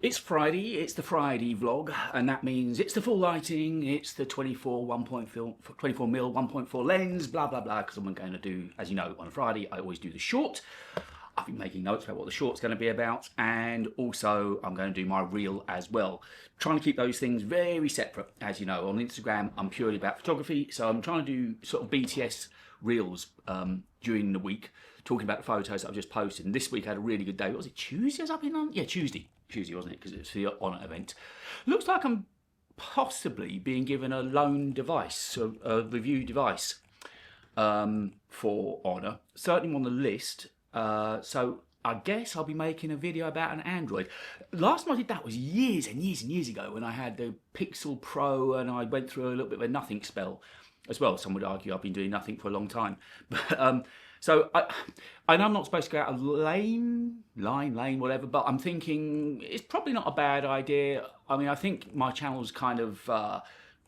It's Friday, it's the Friday vlog, and that means it's the full lighting, it's the 24 mil 1.4 lens, blah blah blah, because I'm going to do, as you know, on a Friday I always do the short. I've been making notes about what the short's going to be about, and also I'm going to do my reel as well. Trying to keep those things very separate. As you know, on Instagram I'm purely about photography, so I'm trying to do sort of BTS reels during the week, talking about the photos that I've just posted. And this week I had a really good day. What was it, Tuesday I was up in London? Yeah, Tuesday, wasn't it? Because it's the Honour event. Looks like I'm possibly being given a loan device, a review device for Honour. Certainly on the list. So I guess I'll be making a video about an Android. Last time I did that was years and years and years ago, when I had the Pixel Pro and I went through a little bit of a nothing spell as well. Some would argue I've been doing nothing for a long time. But so I know I'm not supposed to go out a line, whatever, but I'm thinking it's probably not a bad idea. I mean, I think my channel's kind of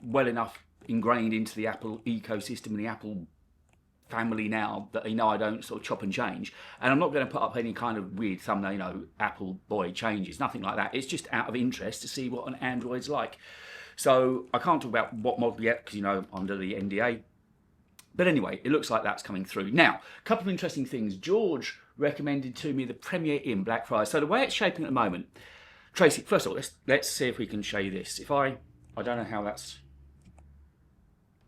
well enough ingrained into the Apple ecosystem and the Apple family now that they know I don't sort of chop and change, and I'm not going to put up any kind of weird thumbnail, you know, Apple boy changes, nothing like that. It's just out of interest to see what an Android's like. So I can't talk about what model yet because, you know, I'm under the NDA. But anyway, it looks like that's coming through. Now, a couple of interesting things. George recommended to me the Premiere in Black Friday. So the way it's shaping at the moment, Tracy, first of all, let's see if we can show you this. If I don't know how that's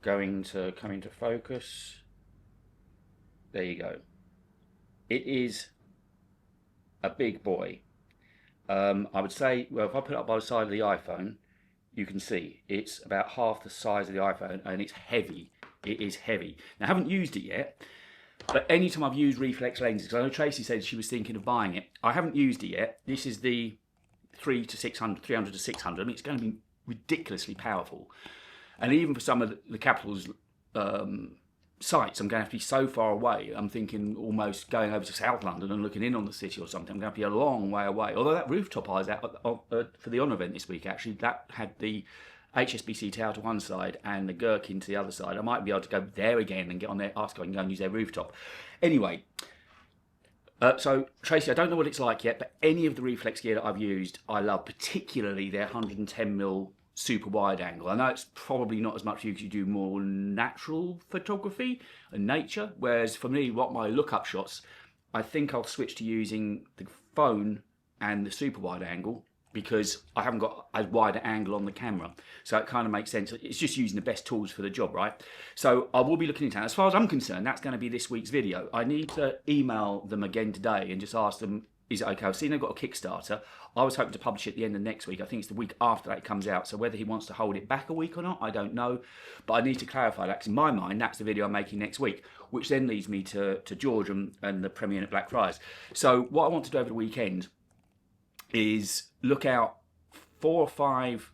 going to come into focus. There you go. It is a big boy. I would say, well, if I put it up by the side of the iPhone, you can see it's about half the size of the iPhone, and it's heavy. It is heavy. Now, I haven't used it yet, but anytime I've used reflex lenses, because I know Tracy said she was thinking of buying it, I haven't used it yet. This is the 300 to 600. I mean, it's going to be ridiculously powerful. And even for some of the Capital's sites, I'm going to have to be so far away. I'm thinking almost going over to South London and looking in on the city or something. I'm going to be a long way away. Although that rooftop I was at for the Honour event this week, actually, that had the HSBC Tower to one side and the Gherkin to the other side. I might be able to go there again and get on there, ask if I can go and use their rooftop. Anyway, so Tracy, I don't know what it's like yet, but any of the reflex gear that I've used, I love, particularly their 110mm super wide angle. I know it's probably not as much for you because you do more natural photography and nature, whereas for me, what my look-up shots, I think I'll switch to using the phone and the super wide angle because I haven't got as wide an angle on the camera. So it kind of makes sense. It's just using the best tools for the job, right? So I will be looking into that. As far as I'm concerned, that's going to be this week's video. I need to email them again today and just ask them, is it okay? I've seen they've got a Kickstarter. I was hoping to publish it at the end of next week. I think it's the week after that it comes out. So whether he wants to hold it back a week or not, I don't know. But I need to clarify that because in my mind, that's the video I'm making next week, which then leads me to George and the premiere at Black Friars. So what I want to do over the weekend is look out 4 or 5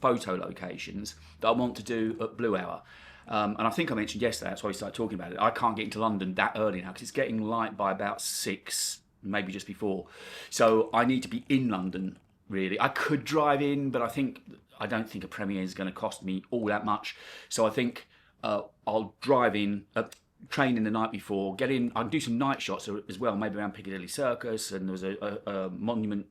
photo locations that I want to do at Blue Hour. And I think I mentioned yesterday, that's why we started talking about it. I can't get into London that early now because it's getting light by about 6, maybe just before. So I need to be in London, really. I could drive in, but I don't think a premiere is going to cost me all that much. So I think I'll drive in, train in the night before, get in. I can do some night shots as well, maybe around Piccadilly Circus, and there was a monument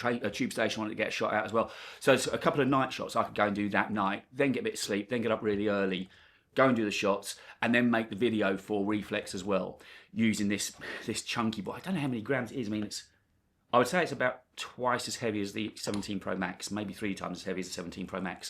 a tube station I wanted to get a shot out as well. So it's a couple of night shots I could go and do that night, then get a bit of sleep, then get up really early, go and do the shots, and then make the video for Reflex as well, using this chunky boy. I don't know how many grams it is. I mean, I would say it's about twice as heavy as the 17 Pro Max, maybe 3 times as heavy as the 17 Pro Max.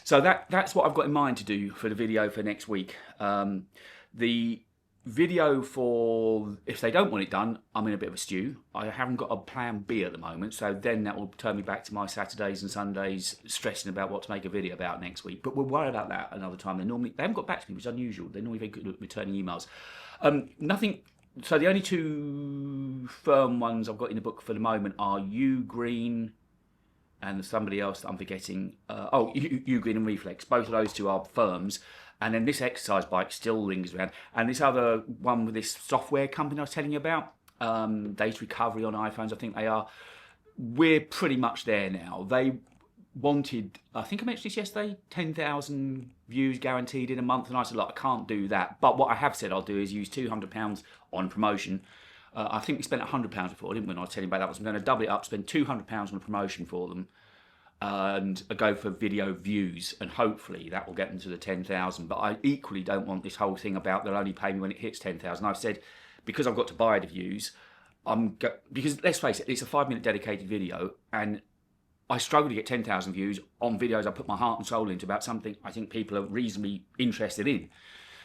So that's what I've got in mind to do for the video for next week. The video for, if they don't want it done, I'm in a bit of a stew. I haven't got a plan B at the moment, so then that will turn me back to my Saturdays and Sundays stressing about what to make a video about next week. But we'll worry about that another time. They haven't got back to me, which is unusual. They're normally very good at returning emails. Nothing. So the only 2 firm ones I've got in the book for the moment are Ugreen and somebody else that I'm forgetting. Ugreen and Reflex. Both of those 2 are firms. And then this exercise bike still lingers around. And this other one with this software company I was telling you about, data recovery on iPhones, I think they are. We're pretty much there now. They wanted, I think I mentioned this yesterday, 10,000 views guaranteed in a month. And I said, look, I can't do that. But what I have said I'll do is use £200 on promotion I think we spent £100 before, didn't we? When I was telling you about that, I'm going to double it up, spend £200 on a promotion for them, and go for video views, and hopefully that will get them to the 10,000. But I equally don't want this whole thing about they'll only pay me when it hits 10,000. I've said, because I've got to buy the views, because let's face it, it's a 5-minute dedicated video, and I struggle to get 10,000 views on videos I put my heart and soul into about something I think people are reasonably interested in.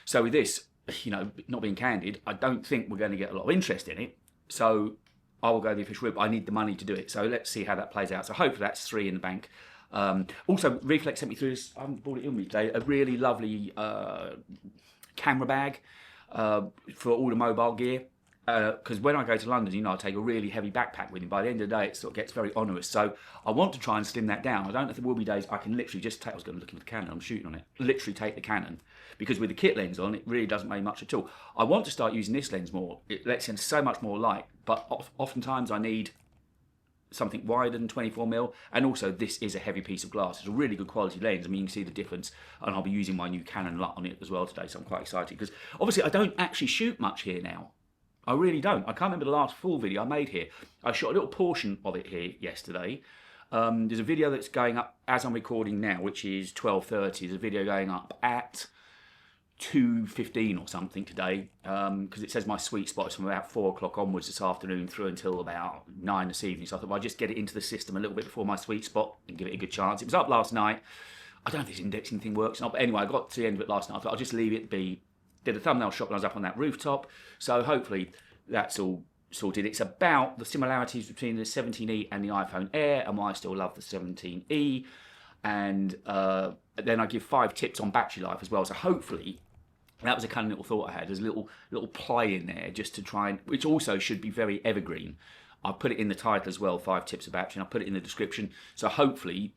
So with this, you know, not being candid, I don't think we're going to get a lot of interest in it. So I will go the official route, but I need the money to do it. So let's see how that plays out. So hopefully that's 3 in the bank. Also, Reflex sent me through this, I haven't bought it in with me today, a really lovely camera bag for all the mobile gear. Because when I go to London, you know, I take a really heavy backpack with me. By the end of the day, it sort of gets very onerous. So I want to try and slim that down. I don't know if there will be days I can literally just take, I was going to look at the Canon, I'm shooting on it, literally take the Canon. Because with the kit lens on, it really doesn't make much at all. I want to start using this lens more. It lets in so much more light, but oftentimes I need something wider than 24mm, and also this is a heavy piece of glass. It's a really good quality lens. I mean, you can see the difference, and I'll be using my new Canon LUT on it as well today, so I'm quite excited, because obviously I don't actually shoot much here now. I really don't. I can't remember the last full video I made here. I shot a little portion of it here yesterday. There's a video that's going up as I'm recording now, which is 12:30. There's a video going up at 2:15 or something today, because it says my sweet spot is from about 4 o'clock onwards this afternoon through until about 9 this evening. So I thought, well, I'll just get it into the system a little bit before my sweet spot and give it a good chance. It was up last night. I don't know if this indexing thing works or not, but anyway, I got to the end of it last night. I thought I'll just leave it be. Did a thumbnail shot when I was up on that rooftop, so hopefully that's all sorted. It's about the similarities between the 17E and the iPhone Air, and why I still love the 17E, and then I give 5 tips on battery life as well. So hopefully that was a kind of little thought I had. There's a little play in there just to try and, which also should be very evergreen. I'll put it in the title as well, 5 tips of battery, and I'll put it in the description. So hopefully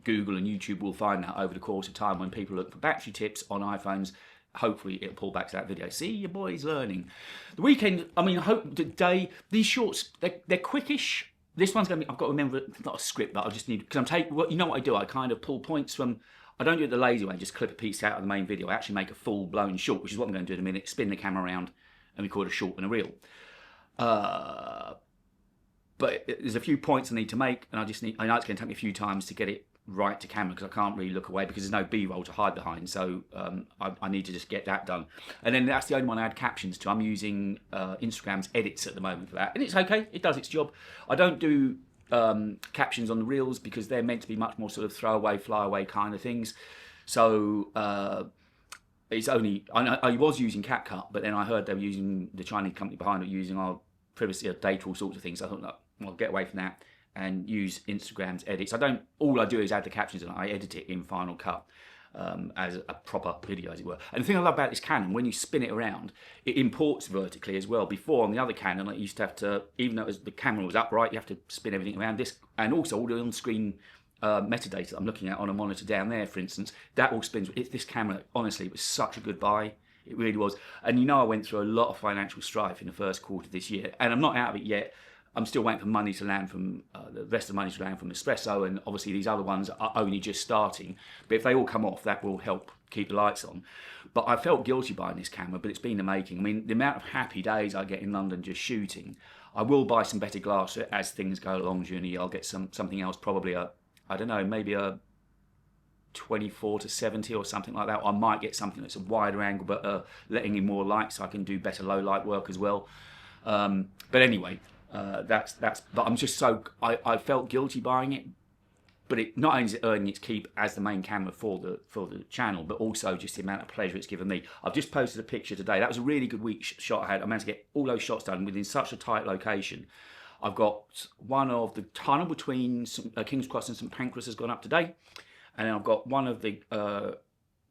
Google and YouTube will find that over the course of time when people look for battery tips on iPhones. Hopefully it'll pull back to that video. See, your boy's learning. The weekend, I mean, I hope today, these shorts, they're quickish. This one's going to be, I've got to remember, it's not a script, but I just need, because I'm taking, you know what I do? I kind of pull points from, I don't do it the lazy way, just clip a piece out of the main video. I actually make a full-blown short, which is what I'm going to do in a minute, spin the camera around and record a short and a reel. But there's a few points I need to make, and I know it's going to take me a few times to get it right to camera, because I can't really look away because there's no B-roll to hide behind, so I need to just get that done. And then that's the only one I add captions to. I'm using Instagram's edits at the moment for that, and it's okay, it does its job. I don't do captions on the reels because they're meant to be much more sort of throwaway, flyaway kind of things. So it's only, I was using CapCut, but then I heard they were using, the Chinese company behind it, using our privacy data, all sorts of things. So I thought, no, well, get away from that and use Instagram's edits. All I do is add the captions and I edit it in Final Cut as a proper video, as it were. And the thing I love about this Canon, when you spin it around, it imports vertically as well. Before, on the other Canon, I used to have to, even though the camera was upright, you have to spin everything around this. And also all the on-screen metadata I'm looking at on a monitor down there, for instance, that all spins. This camera, honestly, it was such a good buy. It really was. And you know, I went through a lot of financial strife in the first quarter of this year, and I'm not out of it yet. I'm still waiting for money to land from, the rest of the money to land from Espresso, and obviously these other ones are only just starting. But if they all come off, that will help keep the lights on. But I felt guilty buying this camera, but it's been the making. I mean, the amount of happy days I get in London just shooting. I will buy some better glass as things go along during the year. I'll get something else, probably I don't know, maybe a 24-70 or something like that. I might get something that's a wider angle, but letting in more light so I can do better low light work as well. But anyway, but I'm just so, I felt guilty buying it, but it not only is it earning its keep as the main camera for the channel, but also just the amount of pleasure it's given me. I've just posted a picture today. That was a really good week shot I had. I managed to get all those shots done within such a tight location. I've got one of the tunnel between King's Cross and St Pancras has gone up today, and then I've got one of the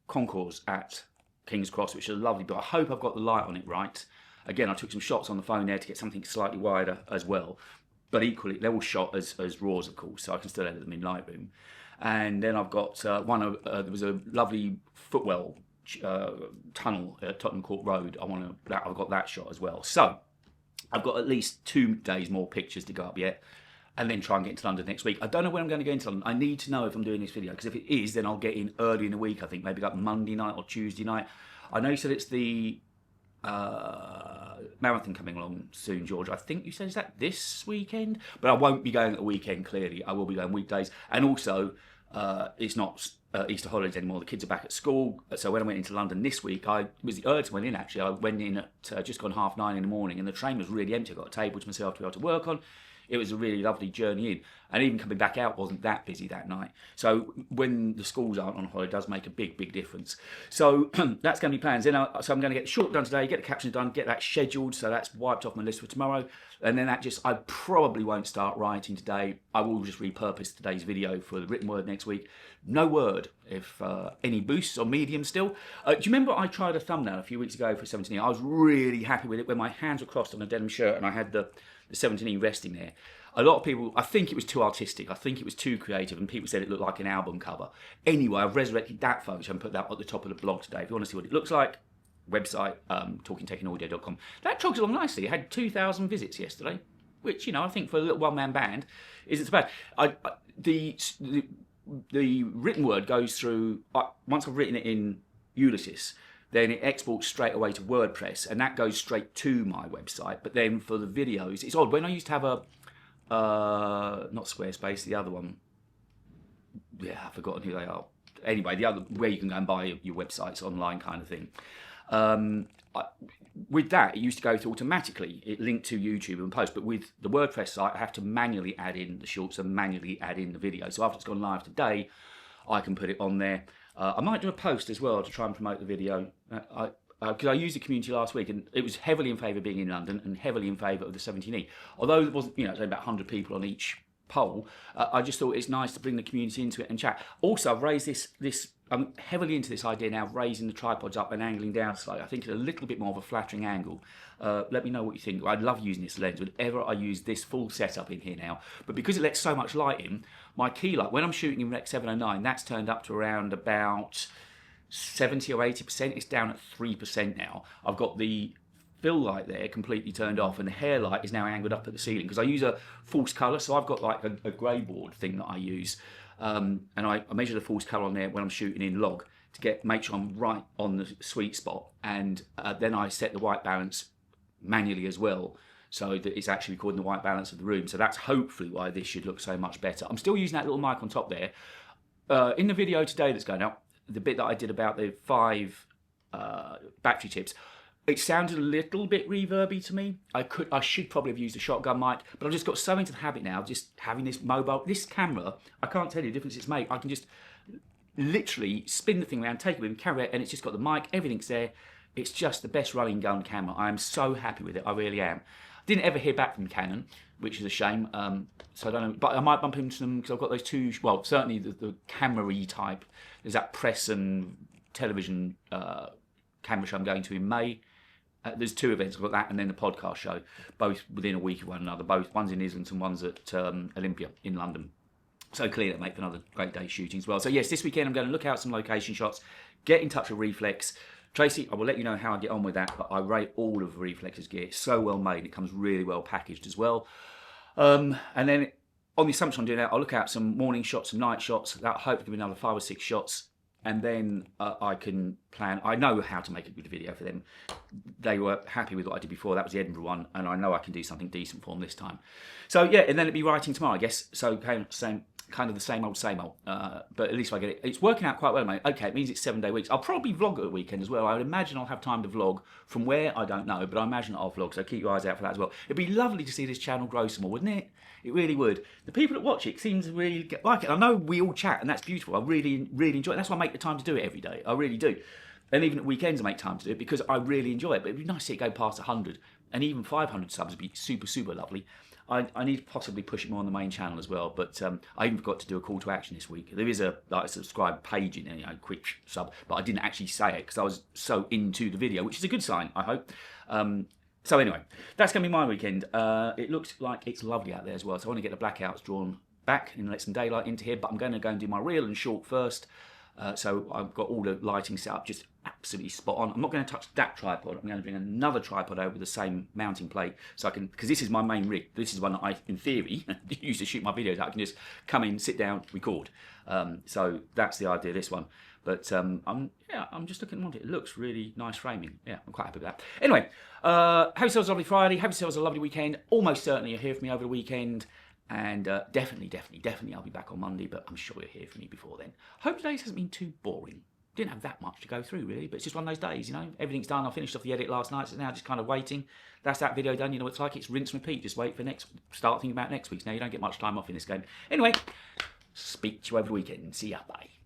concourse at King's Cross, which is lovely, but I hope I've got the light on it right. Again, I took some shots on the phone there to get something slightly wider as well, but equally they're all shot as RAWs, of course, so I can still edit them in Lightroom. And then I've got there was a lovely footwell tunnel at Tottenham Court Road. I've got that shot as well. So I've got at least 2 days more pictures to go up yet, and then try and get into London next week. I don't know when I'm going to go into London. I need to know if I'm doing this video, because if it is, then I'll get in early in the week, I think, maybe like Monday night or Tuesday night. I know you said it's the marathon coming along soon, George. I think you said, is that this weekend? But I won't be going at the weekend, clearly. I will be going weekdays. And also, it's not Easter holidays anymore. The kids are back at school. So when I went into London this week, I was the earliest I went in, actually. I went in at just gone 9:30 in the morning, and the train was really empty. I got a table to myself to be able to work on. It was a really lovely journey in. And even coming back out wasn't that busy that night. So when the schools aren't on holiday, it does make a big, big difference. So that's going to be plans. So I'm going to get the short done today, get the captions done, get that scheduled. So that's wiped off my list for tomorrow. And then I probably won't start writing today. I will just repurpose today's video for the written word next week. No word if any boosts or medium still. Do you remember I tried a thumbnail a few weeks ago for 17E? I was really happy with it when my hands were crossed on a denim shirt and I had the 17E resting there. A lot of people, I think it was too artistic. I think it was too creative, and people said it looked like an album cover. Anyway, I've resurrected that photo and put that at the top of the blog today. If you want to see what it looks like, website, talkingtechandaudio.com. That jogs along nicely. It had 2,000 visits yesterday, which, I think for a little one-man band isn't so bad. The written word goes through, once I've written it in Ulysses, then it exports straight away to WordPress, and that goes straight to my website. But then for the videos, it's odd. When I used to have not Squarespace, the other one. Yeah, I've forgotten who they are. Anyway, the other, where you can go and buy your websites online kind of thing. With that, it used to go through automatically. It linked to YouTube and post. But with the WordPress site, I have to manually add in the shorts and manually add in the video. So after it's gone live today, I can put it on there. I might do a post as well to try and promote the video. Because I used the community last week, and it was heavily in favour of being in London and heavily in favour of the 17E. Although there wasn't, it's only about 100 people on each poll, I just thought it's nice to bring the community into it and chat. Also, I've raised this. I'm heavily into this idea now of raising the tripods up and angling down slightly. I think it's a little bit more of a flattering angle. Let me know what you think. I love using this lens whenever I use this full setup in here now. But because it lets so much light in, my key light, when I'm shooting in Rec 709, that's turned up to around about 70 or 80%. It's down at 3% now. I've got the fill light there completely turned off, and the hair light is now angled up at the ceiling because I use a false colour. So I've got like a grey board thing that I use, and I measure the false colour on there when I'm shooting in log to make sure I'm right on the sweet spot, and then I set the white balance manually as well, so that it's actually recording the white balance of the room. So that's hopefully why this should look so much better. I'm still using that little mic on top there. In the video today that's going out, the bit that I did about the 5 battery tips, it sounded a little bit reverby to me. I should probably have used a shotgun mic, but I've just got so into the habit now, just having this camera, I can't tell you the difference it's made. I can just literally spin the thing around, take it with me, carry it, and it's just got the mic, everything's there. It's just the best running gun camera. I am so happy with it, I really am. Didn't ever hear back from Canon, which is a shame. So I don't know, but I might bump into them because I've got those two, well, certainly the camera-y type. There's that press and television camera show I'm going to in May. There's 2 events. I've got that and then the podcast show, both within a week of one another. One's in Islington, one's at Olympia in London. So clearly that make for another great day shooting as well. So yes, this weekend I'm going to look out some location shots, get in touch with Reflex. Tracy, I will let you know how I get on with that, but I rate all of Reflex's gear. It's so well made. It comes really well packaged as well. And then on the assumption I'm doing that, I'll look out some morning shots, some night shots. That'll hopefully give me another 5 or 6 shots. And then I can plan. I know how to make a good video for them. They were happy with what I did before. That was the Edinburgh one. And I know I can do something decent for them this time. So yeah, and then it'll be writing tomorrow, I guess. So kind of the same old. But at least I get it. It's working out quite well, mate. Okay, it means it's 7-day weeks. I'll probably vlog at the weekend as well. I would imagine I'll have time to vlog. From where, I don't know. But I imagine I'll vlog. So keep your eyes out for that as well. It'd be lovely to see this channel grow some more, wouldn't it? It really would. The people that watch it seem to really like it. I know we all chat, and that's beautiful. I really, really enjoy it. That's why I make the time to do it every day. I really do. And even at weekends, I make time to do it because I really enjoy it. But it'd be nice to see it go past 100, and even 500 subs would be super, super lovely. I need to possibly push it more on the main channel as well. But I even forgot to do a call to action this week. There is a subscribe page in there, quick sub, but I didn't actually say it because I was so into the video, which is a good sign, I hope. So anyway, that's going to be my weekend. It looks like it's lovely out there as well. So I want to get the blackouts drawn back and let some daylight into here. But I'm going to go and do my reel and short first. So I've got all the lighting set up just absolutely spot on. I'm not going to touch that tripod. I'm going to bring another tripod over with the same mounting plate. So I can, because this is my main rig. This is one that I, in theory, use to shoot my videos. I can just come in, sit down, record. So that's the idea of this one. But I'm just looking at it. It looks really nice framing. Yeah, I'm quite happy with that. Anyway, have yourselves a lovely Friday. Have yourselves a lovely weekend. Almost certainly you'll hear from me over the weekend. And definitely I'll be back on Monday, but I'm sure you'll hear from me before then. Hope today's hasn't been too boring. Didn't have that much to go through, really, but it's just one of those days, you know. Everything's done. I finished off the edit last night, so now just kind of waiting. That's that video done. You know what it's like. It's rinse and repeat. Just wait for start thinking about next week's. Now you don't get much time off in this game. Anyway, speak to you over the weekend. See ya. Bye.